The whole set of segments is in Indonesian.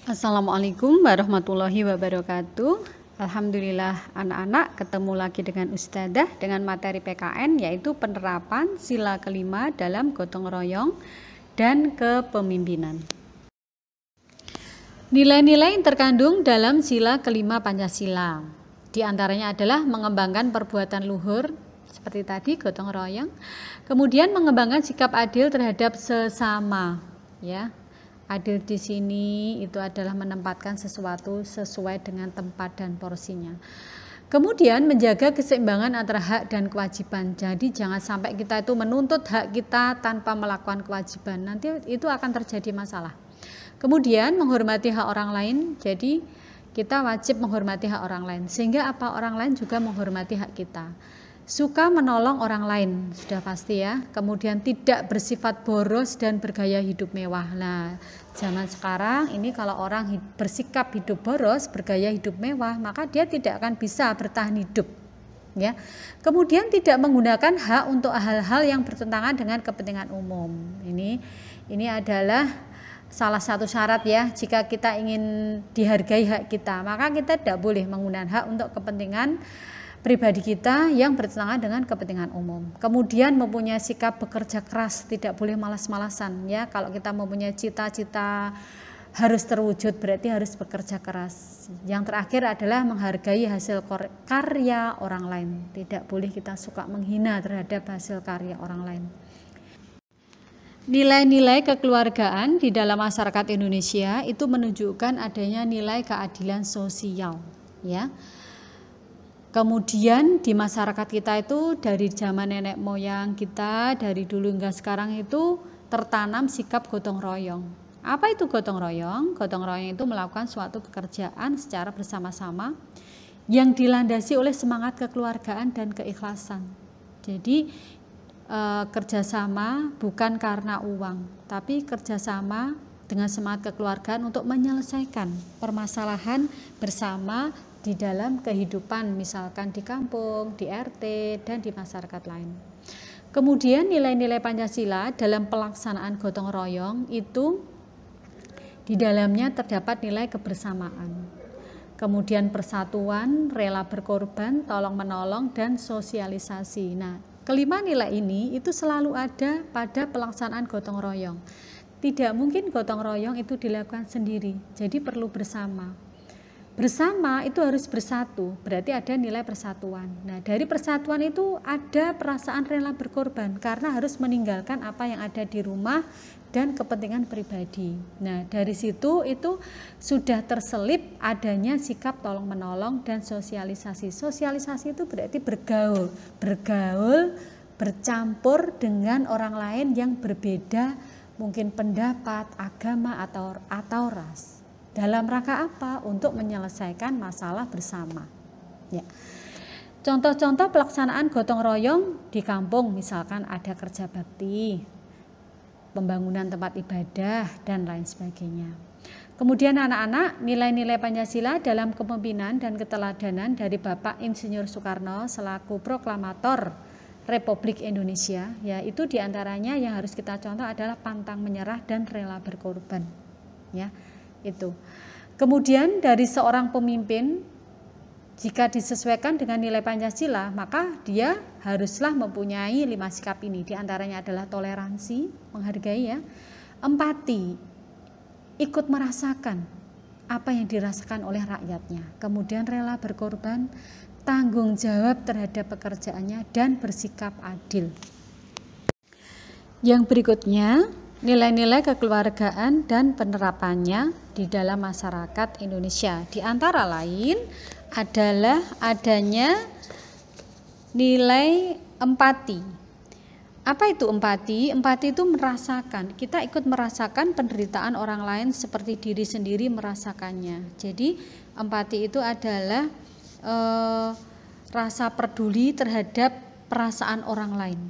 Assalamualaikum warahmatullahi wabarakatuh. Alhamdulillah anak-anak ketemu lagi dengan Ustadzah dengan materi PKN yaitu penerapan sila kelima dalam gotong royong dan kepemimpinan. Nilai-nilai yang terkandung dalam sila kelima Pancasila di antaranya adalah mengembangkan perbuatan luhur seperti tadi gotong royong, kemudian mengembangkan sikap adil terhadap sesama, ya. Adil di sini itu adalah menempatkan sesuatu sesuai dengan tempat dan porsinya. Kemudian menjaga keseimbangan antara hak dan kewajiban. Jadi jangan sampai kita itu menuntut hak kita tanpa melakukan kewajiban. Nanti itu akan terjadi masalah. Kemudian menghormati hak orang lain. Jadi kita wajib menghormati hak orang lain. Sehingga apa orang lain juga menghormati hak kita. Suka menolong orang lain, sudah pasti ya. Kemudian tidak bersifat boros dan bergaya hidup mewah. Nah, zaman sekarang ini kalau orang bersikap hidup boros, bergaya hidup mewah, maka dia tidak akan bisa bertahan hidup, ya. Kemudian tidak menggunakan hak untuk hal-hal yang bertentangan dengan kepentingan umum. Ini adalah salah satu syarat ya, jika kita ingin dihargai hak kita, maka kita tidak boleh menggunakan hak untuk kepentingan pribadi kita yang bertentangan dengan kepentingan umum. Kemudian mempunyai sikap bekerja keras, tidak boleh malas-malasan ya. Kalau kita mempunyai cita-cita harus terwujud berarti harus bekerja keras. Yang terakhir adalah menghargai hasil karya orang lain. Tidak boleh kita suka menghina terhadap hasil karya orang lain. Nilai-nilai kekeluargaan di dalam masyarakat Indonesia itu menunjukkan adanya nilai keadilan sosial, ya. Kemudian di masyarakat kita itu dari zaman nenek moyang kita dari dulu hingga sekarang itu tertanam sikap gotong royong. Apa itu gotong royong? Gotong royong itu melakukan suatu pekerjaan secara bersama-sama yang dilandasi oleh semangat kekeluargaan dan keikhlasan. Jadi kerjasama bukan karena uang, tapi kerjasama dengan semangat kekeluargaan untuk menyelesaikan permasalahan bersama di dalam kehidupan, misalkan di kampung, di RT, dan di masyarakat lain. Kemudian nilai-nilai Pancasila dalam pelaksanaan gotong royong itu di dalamnya terdapat nilai kebersamaan, kemudian persatuan, rela berkorban, tolong menolong, dan sosialisasi. Nah, kelima nilai ini itu selalu ada pada pelaksanaan gotong royong. Tidak mungkin gotong royong itu dilakukan sendiri, jadi perlu bersama. Bersama itu harus bersatu, berarti ada nilai persatuan. Nah, dari persatuan itu ada perasaan rela berkorban karena harus meninggalkan apa yang ada di rumah dan kepentingan pribadi. Nah, dari situ itu sudah terselip adanya sikap tolong menolong dan sosialisasi. Sosialisasi itu berarti bergaul, bercampur dengan orang lain yang berbeda, mungkin pendapat, agama atau ras. Dalam rangka apa? Untuk menyelesaikan masalah bersama. Ya. Contoh-contoh pelaksanaan gotong royong di kampung, misalkan ada kerja bakti, pembangunan tempat ibadah, dan lain sebagainya. Kemudian anak-anak, nilai-nilai Pancasila dalam kepemimpinan dan keteladanan dari Bapak Insinyur Soekarno selaku proklamator Republik Indonesia, yaitu diantaranya yang harus kita contoh adalah pantang menyerah dan rela berkorban. Ya. Itu. Kemudian dari seorang pemimpin jika disesuaikan dengan nilai Pancasila maka dia haruslah mempunyai 5 sikap ini. Di antaranya adalah toleransi, menghargai ya, empati, ikut merasakan apa yang dirasakan oleh rakyatnya, kemudian rela berkorban, tanggung jawab terhadap pekerjaannya, dan bersikap adil. Yang berikutnya nilai-nilai kekeluargaan dan penerapannya di dalam masyarakat Indonesia. Di antara lain adalah adanya nilai empati. Apa itu empati? Empati itu merasakan. Kita ikut merasakan penderitaan orang lain seperti diri sendiri merasakannya. Jadi empati itu adalah rasa peduli terhadap perasaan orang lain.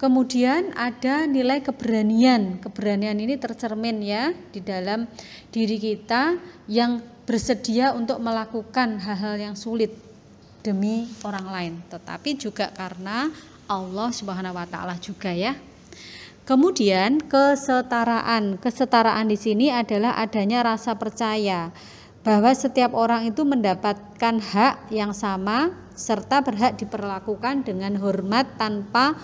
Kemudian ada nilai keberanian. Keberanian ini tercermin ya di dalam diri kita yang bersedia untuk melakukan hal-hal yang sulit demi orang lain, tetapi juga karena Allah Subhanahu wa taala juga ya. Kemudian kesetaraan. Kesetaraan di sini adalah adanya rasa percaya bahwa setiap orang itu mendapatkan hak yang sama serta berhak diperlakukan dengan hormat tanpa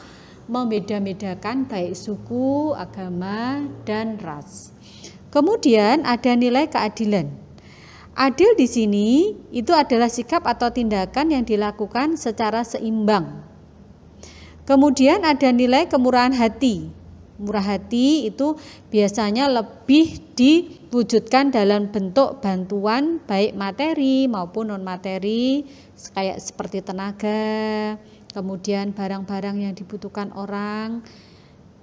membeda-bedakan baik suku, agama, dan ras. Kemudian ada nilai keadilan. Adil di sini itu adalah sikap atau tindakan yang dilakukan secara seimbang. Kemudian ada nilai kemurahan hati. Murah hati itu biasanya lebih diwujudkan dalam bentuk bantuan baik materi maupun non materi, kayak seperti tenaga, kemudian barang-barang yang dibutuhkan orang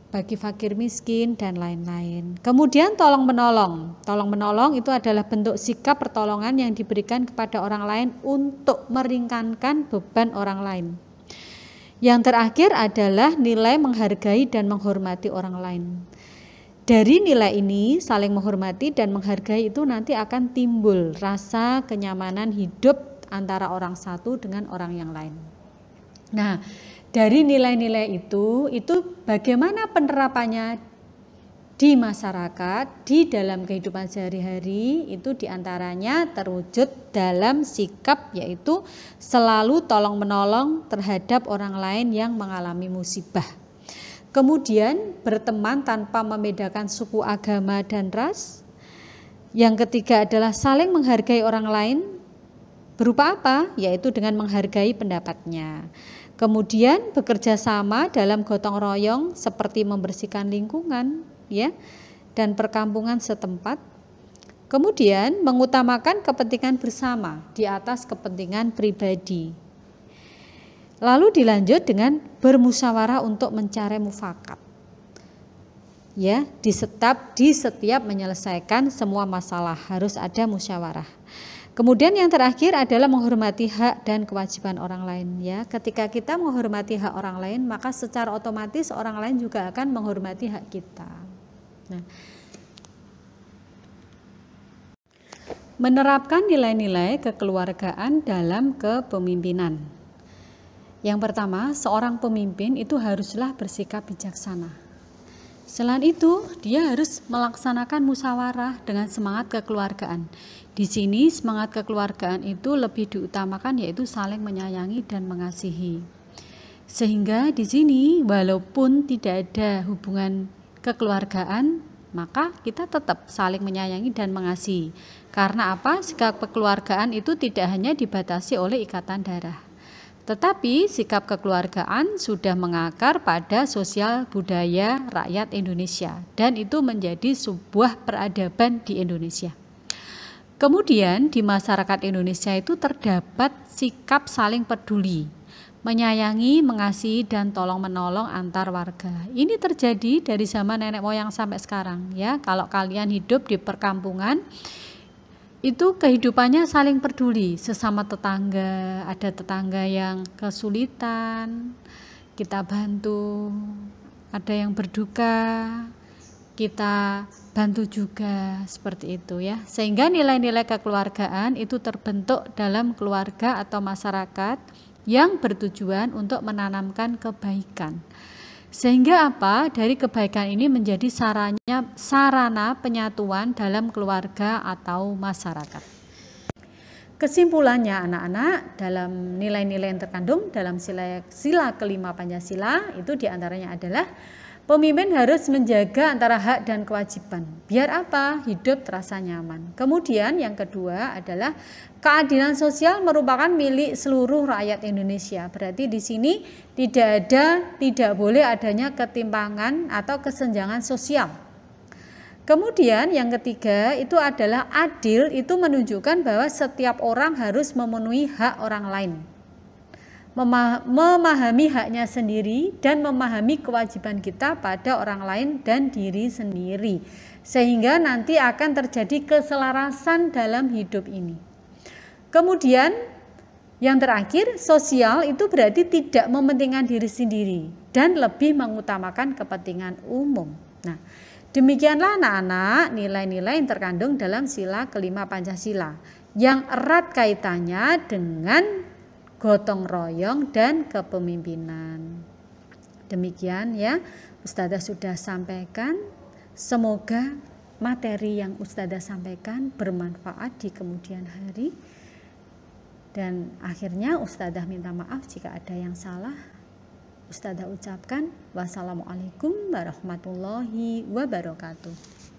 bagi fakir miskin dan lain-lain. Kemudian tolong menolong. Tolong menolong itu adalah bentuk sikap pertolongan yang diberikan kepada orang lain untuk meringankan beban orang lain. Yang terakhir adalah nilai menghargai dan menghormati orang lain. Dari nilai ini, saling menghormati dan menghargai itu nanti akan timbul rasa kenyamanan hidup antara orang satu dengan orang yang lain. Nah, dari nilai-nilai itu bagaimana penerapannya di masyarakat, di dalam kehidupan sehari-hari, itu diantaranya terwujud dalam sikap, yaitu selalu tolong menolong terhadap orang lain yang mengalami musibah. Kemudian berteman tanpa membedakan suku, agama, dan ras. Yang ketiga adalah saling menghargai orang lain. Berupa apa? Yaitu dengan menghargai pendapatnya. Kemudian bekerja sama dalam gotong royong seperti membersihkan lingkungan, ya, dan perkampungan setempat. Kemudian mengutamakan kepentingan bersama di atas kepentingan pribadi. Lalu dilanjut dengan bermusyawarah untuk mencari mufakat. Ya, di setiap menyelesaikan semua masalah harus ada musyawarah. Kemudian yang terakhir adalah menghormati hak dan kewajiban orang lain, ya. Ketika kita menghormati hak orang lain, maka secara otomatis orang lain juga akan menghormati hak kita. Nah, menerapkan nilai-nilai kekeluargaan dalam kepemimpinan. Yang pertama, seorang pemimpin itu haruslah bersikap bijaksana. Selain itu, dia harus melaksanakan musyawarah dengan semangat kekeluargaan. Di sini semangat kekeluargaan itu lebih diutamakan, yaitu saling menyayangi dan mengasihi. Sehingga di sini walaupun tidak ada hubungan kekeluargaan, maka kita tetap saling menyayangi dan mengasihi. Karena apa? Sikap kekeluargaan itu tidak hanya dibatasi oleh ikatan darah, tetapi sikap kekeluargaan sudah mengakar pada sosial budaya rakyat Indonesia, dan itu menjadi sebuah peradaban di Indonesia. Kemudian di masyarakat Indonesia itu terdapat sikap saling peduli, menyayangi, mengasihi, dan tolong menolong antar warga. Ini terjadi dari zaman nenek moyang sampai sekarang, ya. Kalau kalian hidup di perkampungan, itu kehidupannya saling peduli sesama tetangga. Ada tetangga yang kesulitan, kita bantu. Ada yang berduka, kita bantu juga, seperti itu, ya. Sehingga nilai-nilai kekeluargaan itu terbentuk dalam keluarga atau masyarakat yang bertujuan untuk menanamkan kebaikan. Sehingga apa? Dari kebaikan ini menjadi sarana penyatuan dalam keluarga atau masyarakat. Kesimpulannya anak-anak, dalam nilai-nilai yang terkandung dalam sila kelima Pancasila itu diantaranya adalah pemimpin harus menjaga antara hak dan kewajiban. Biar apa? Hidup terasa nyaman. Kemudian yang kedua adalah keadilan sosial merupakan milik seluruh rakyat Indonesia. Berarti di sini tidak boleh adanya ketimpangan atau kesenjangan sosial. Kemudian yang ketiga itu adalah adil, itu menunjukkan bahwa setiap orang harus memenuhi hak orang lain. Memahami haknya sendiri dan memahami kewajiban kita pada orang lain dan diri sendiri, sehingga nanti akan terjadi keselarasan dalam hidup ini. Kemudian yang terakhir, sosial itu berarti tidak mementingkan diri sendiri dan lebih mengutamakan kepentingan umum. Nah, demikianlah anak-anak nilai-nilai yang terkandung dalam sila kelima Pancasila yang erat kaitannya dengan gotong royong dan kepemimpinan. Demikian ya, Ustazah sudah sampaikan. Semoga materi yang Ustazah sampaikan bermanfaat di kemudian hari. Dan akhirnya Ustazah minta maaf jika ada yang salah. Ustazah ucapkan wassalamualaikum warahmatullahi wabarakatuh.